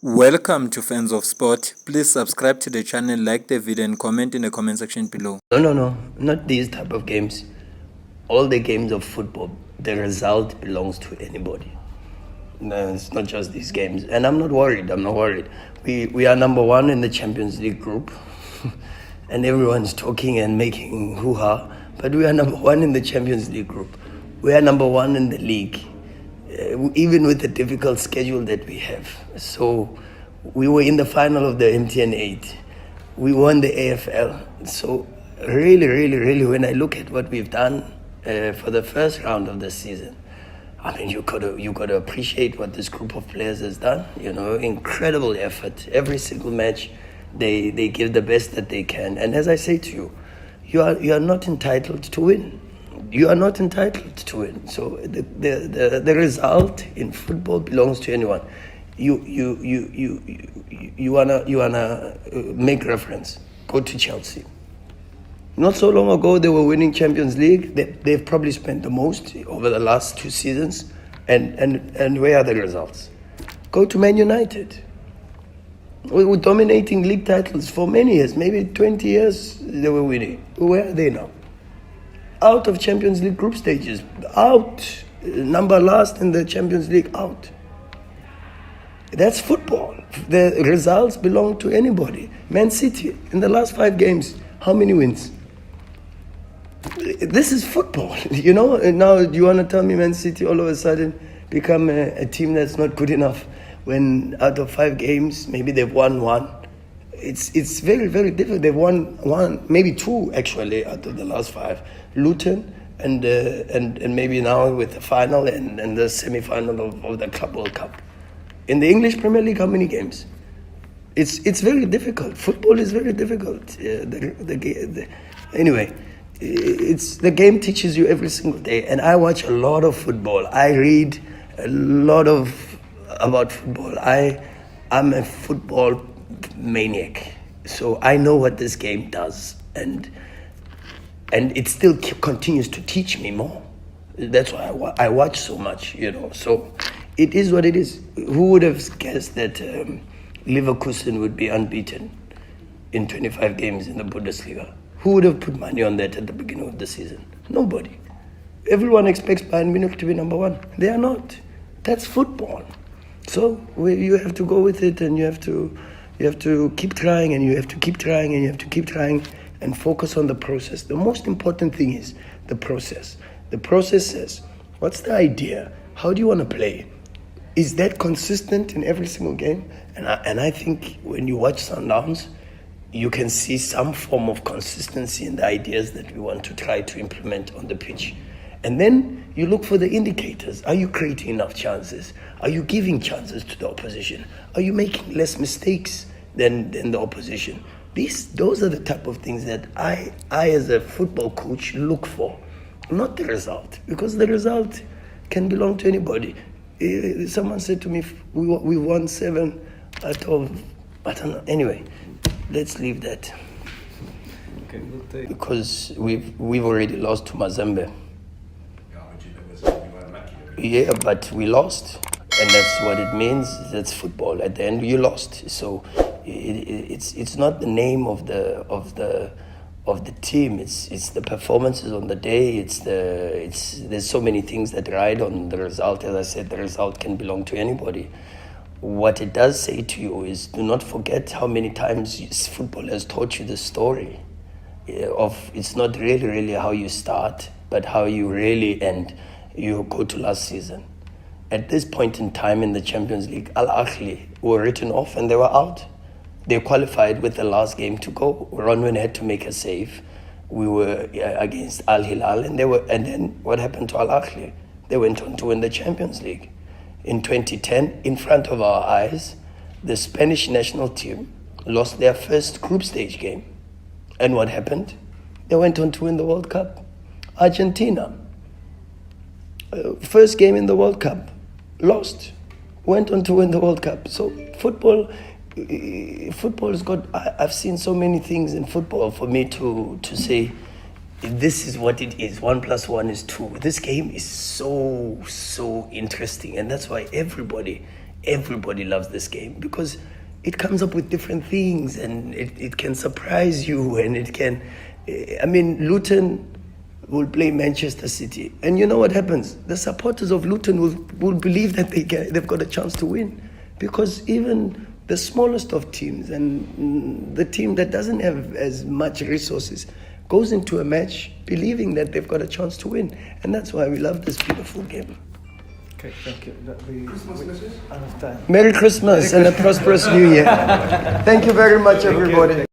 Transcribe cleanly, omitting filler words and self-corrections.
Welcome to Fans of Sport. Please subscribe to the channel, like the video and comment in the comment section below. No, not these type of games. All the games of football, the result belongs to anybody. No, it's not just these games. And I'm not worried. We are number one in the Champions League group. And everyone's talking and making hoo-ha. But we are number one in the Champions League group. We are number one in the league. Even with the difficult schedule that we have. So we were in the final of the MTN 8. We won the AFL. So really, when I look at what we've done for the first round of the season, I mean, you got to appreciate what this group of players has done. You know, incredible effort. Every single match, they give the best that they can. And as I say to you, you are not entitled to win. You are not entitled to win. So the result in football belongs to anyone. You wanna make reference. Go to Chelsea. Not so long ago, they were winning Champions League. They've probably spent the most over the last 2 seasons. And where are the results? Go to Man United. We were dominating league titles for many years, maybe 20 years they were winning. Where are they now? Out of Champions League group stages, out, number last in the Champions League, out. That's football. The results belong to anybody. Man City, in the last 5 games, how many wins? This is football, you know? And now you want to tell me Man City all of a sudden become a team that's not good enough when out of 5 games, maybe they've won 1. It's very, very difficult. They've won 1, maybe 2 actually out of the last 5. Luton and maybe now with the final and the semi-final of the Club World Cup. In the English Premier League, how many games? It's very difficult. Football is very difficult. Anyway, it's the game teaches you every single day. And I watch a lot of football. I read a lot about football. I'm a football maniac, so I know what this game does, and it still continues to teach me more. That's why I watch so much, you know. So it is what it is. Who would have guessed that Leverkusen would be unbeaten in 25 games in the Bundesliga? Who would have put money on that at the beginning of the season? Nobody. Everyone expects Bayern Munich to be number 1. They are not. That's football. So you have to go with it, and you have to keep trying, and you have to keep trying, and you have to keep trying, and focus on the process. The most important thing is the process. The process says, what's the idea? How do you want to play? Is that consistent in every single game? And I think when you watch Sundowns, you can see some form of consistency in the ideas that we want to try to implement on the pitch. And then you look for the indicators. Are you creating enough chances? Are you giving chances to the opposition? Are you making less mistakes than the opposition? Those are the type of things that I as a football coach look for, not the result, because the result can belong to anybody. Someone said to me, we won 7 out of, I don't know. Anyway, let's leave that. Okay, we'll take. Because we've already lost to Mazembe. Yeah, but we lost, and that's what it means. That's football. At the end, you lost. So it's not the name of the team. It's the performances on the day. There's so many things that ride on the result. As I said, the result can belong to anybody. What it does say to you is, do not forget how many times football has taught you the story of it's not really how you start, but how you really end. You go to last season. At this point in time in the Champions League, Al Ahly were written off and they were out. They qualified with the last game to go. Ronwen had to make a save. We were against Al Hilal, and then what happened to Al Ahly? They went on to win the Champions League. In 2010, in front of our eyes, the Spanish national team lost their first group stage game. And what happened? They went on to win the World Cup. Argentina, first game in the World Cup, lost, went on to win the World Cup. So football has got, I've seen so many things in football for me to say, this is what it is. 1 + 1 is 2. This game is so interesting, and that's why everybody everybody loves this game because it comes up with different things and it can surprise you and it can. I mean, Luton will play Manchester City, and you know what happens? The supporters of Luton will believe that they've got a chance to win, because even the smallest of teams and the team that doesn't have as much resources goes into a match believing that they've got a chance to win, and that's why we love this beautiful game. Okay, thank you. Out of time. Merry Christmas and a prosperous New Year. Thank you very much, everybody.